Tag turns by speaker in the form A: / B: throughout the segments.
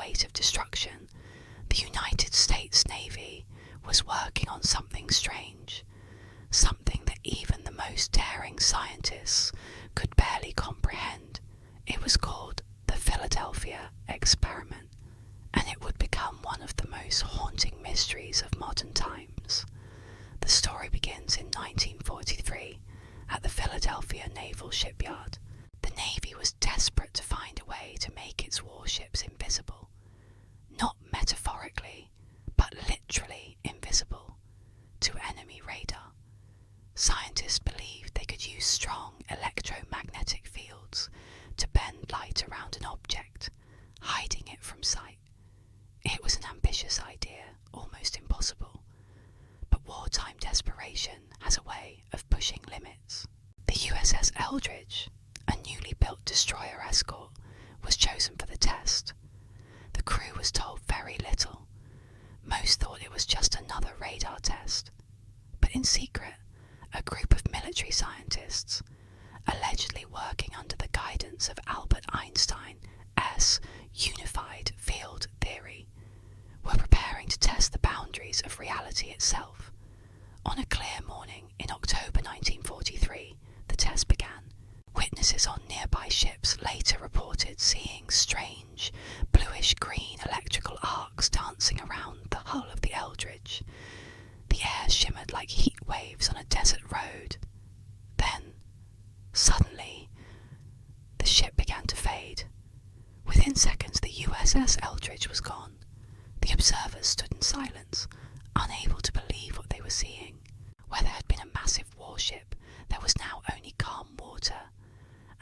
A: weight of destruction, the United States Navy was working on something strange, something that even the most daring scientists could barely comprehend. It was called the Philadelphia Experiment, and it would become one of the most haunting mysteries of modern times. The story begins in 1943 at the Philadelphia Naval Shipyard. The Navy was desperate to find a way to make its warships invisible. Not metaphorically, but literally invisible to enemy radar. Scientists believed they could use strong electromagnetic fields to bend light around an object, hiding it from sight. It was an ambitious idea, almost impossible. But wartime desperation has a way of pushing limits. The USS Eldridge, a newly built destroyer escort, was chosen for the test. The crew was told very little. Most thought it was just another radar test. But in secret, a group of military scientists, allegedly working under the guidance of Albert Einstein's unified field theory, were preparing to test the boundaries of reality itself. On a clear morning in October 1943, the test began. Witnesses on nearby ships later reported seeing strange, bluish-green electrical arcs dancing around the hull of the Eldridge. The air shimmered like heat waves on a desert road. Then, suddenly, the ship began to fade. Within seconds, the USS Eldridge was gone. The observers stood in silence, unable to believe what they were seeing. Where there had been a massive warship, there was now only calm water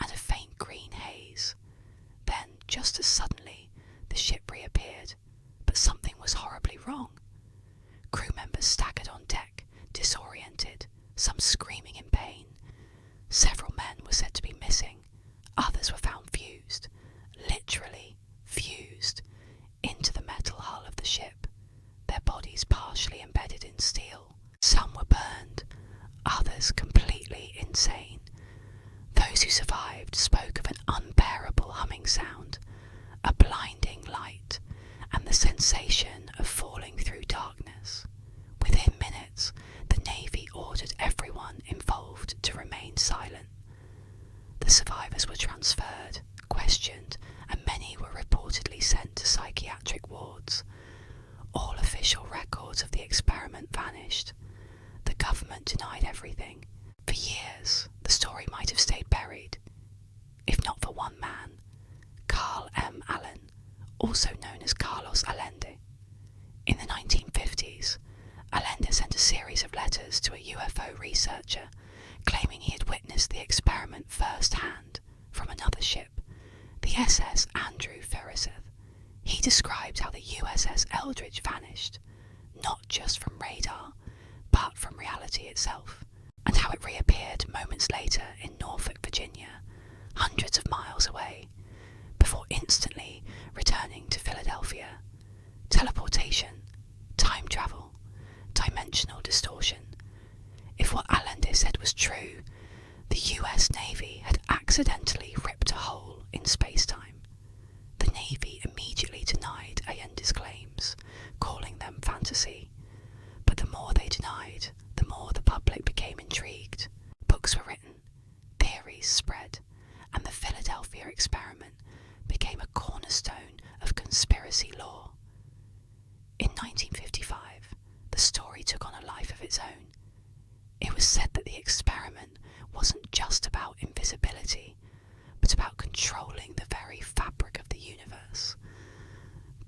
A: and a faint green haze. Then, just as suddenly, the ship reappeared, but something was horribly wrong. Crew members staggered on deck, disoriented, some screaming in pain. Several men were said to be missing. Others were found fused, literally fused, into the metal hull of the ship, their bodies partially embedded in steel. Some were burned, others completely insane. Those who survived spoke of an unbearable humming sound, a blinding light, and the sensation of falling through darkness. Within minutes, the Navy ordered everyone involved to remain silent. The survivors were transferred, questioned, and many were reportedly sent to psychiatric wards. All official records of the experiment vanished. The government denied everything. For years, the story might have stayed buried, if not for one man, Carl M. Allen, also known as Carlos Allende. In the 1950s, Allende sent a series of letters to a UFO researcher, claiming he had witnessed the experiment firsthand from another ship, the SS Andrew Ferriseth. He described how the USS Eldridge vanished, not just from radar, but from reality itself, and how it reappeared moments later in Norfolk, Virginia, hundreds of miles away, before instantly returning to Philadelphia. Teleportation, time travel, dimensional distortion. If what Allende said was true, the US Navy had accidentally ripped a hole in space-time. The Navy immediately denied Allende's claims, calling them fantasy. But the more they denied, the more the public became intrigued. Books were written, theories spread, and the Philadelphia Experiment became a cornerstone of conspiracy lore. In 1955, the story took on a life of its own. It was said that the experiment wasn't just about invisibility, but about controlling the very fabric of the universe,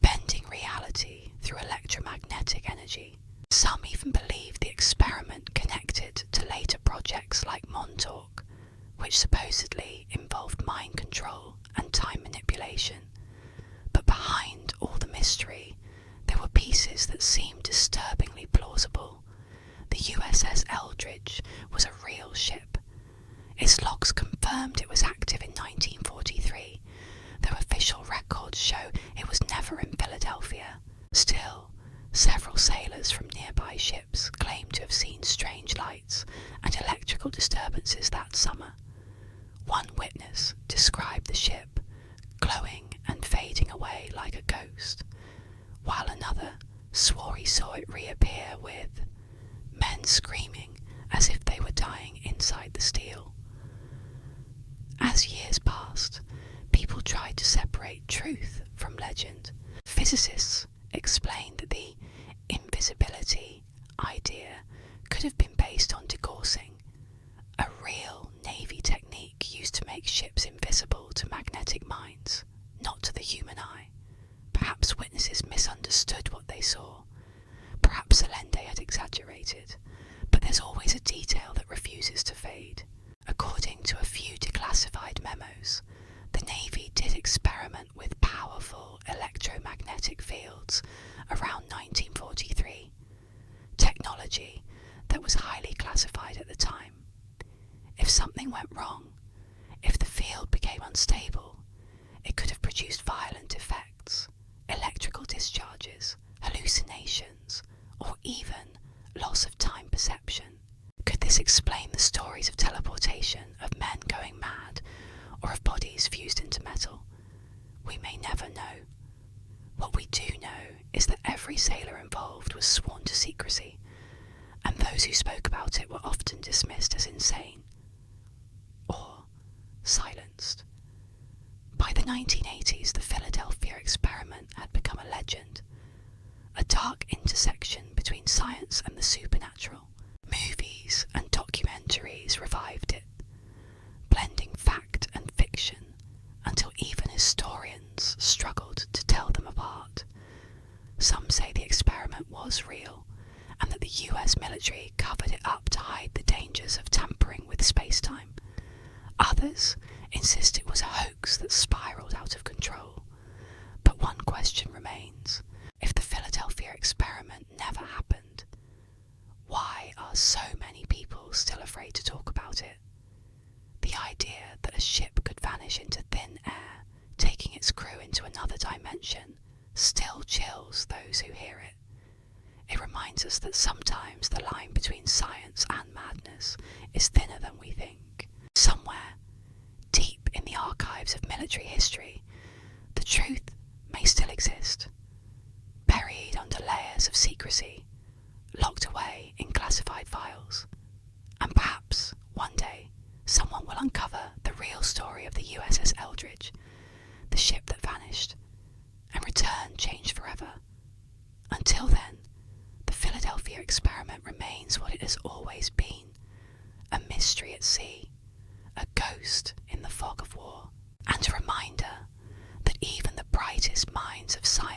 A: bending reality through electromagnetic energy. Some even believed the experiment connected to later projects like Montauk, which supposedly involved mind control and time manipulation. But behind all the mystery, there were pieces that seemed disturbingly plausible. The USS Eldridge was a real ship. Its logs confirmed it was active in 1943, though official records show it was never in Philadelphia. Still, several sailors from nearby ships claimed to have seen strange lights and electrical disturbances that summer. One witness described the ship glowing and fading away like a ghost. As years passed, people tried to separate truth from legend. Physicists explained that the invisibility idea could have been based on degaussing, a real Navy technique used to make ships invisible to magnetic mines, not to the human eye. Perhaps witnesses misunderstood what they saw. Perhaps Allende had exaggerated, but there's always a detail that refuses to fade. According to a few declassified memos, the Navy did experiment with powerful electromagnetic fields around 1943, technology that was highly classified at the time. If something went wrong, if the field became unstable, it could have produced violent effects, electrical discharges, hallucinations, or even loss of time perception. Could this explain the stories of teleportation, of men going mad, or of bodies fused into metal? We may never know. What we do know is that every sailor involved was sworn to secrecy, and those who spoke about it were often dismissed as insane, or silenced. By the 1980s, the Philadelphia experiment had become a legend, a dark intersection between science and the supernatural. Movies and documentaries revived it, blending fact and fiction until even historians struggled to tell them apart. Some say the experiment was real, and that the US military covered it up to hide the dangers of tampering with space-time. Others insist it was a hoax that spiraled out of control. But one question remains. If the Philadelphia experiment never happened, why are so many people still afraid to talk about it? The idea that a ship could vanish into thin air, taking its crew into another dimension, still chills those who hear it. It reminds us that sometimes the line between science and madness is thinner than we think. Somewhere, deep in the archives of military history, the truth may still exist, buried under layers of secrecy, locked away in classified files. And perhaps, one day, someone will uncover the real story of the USS Eldridge, the ship that vanished, and return changed forever. Until then, the Philadelphia experiment remains what it has always been, a mystery at sea, a ghost in the fog of war, and a reminder that even the brightest minds of science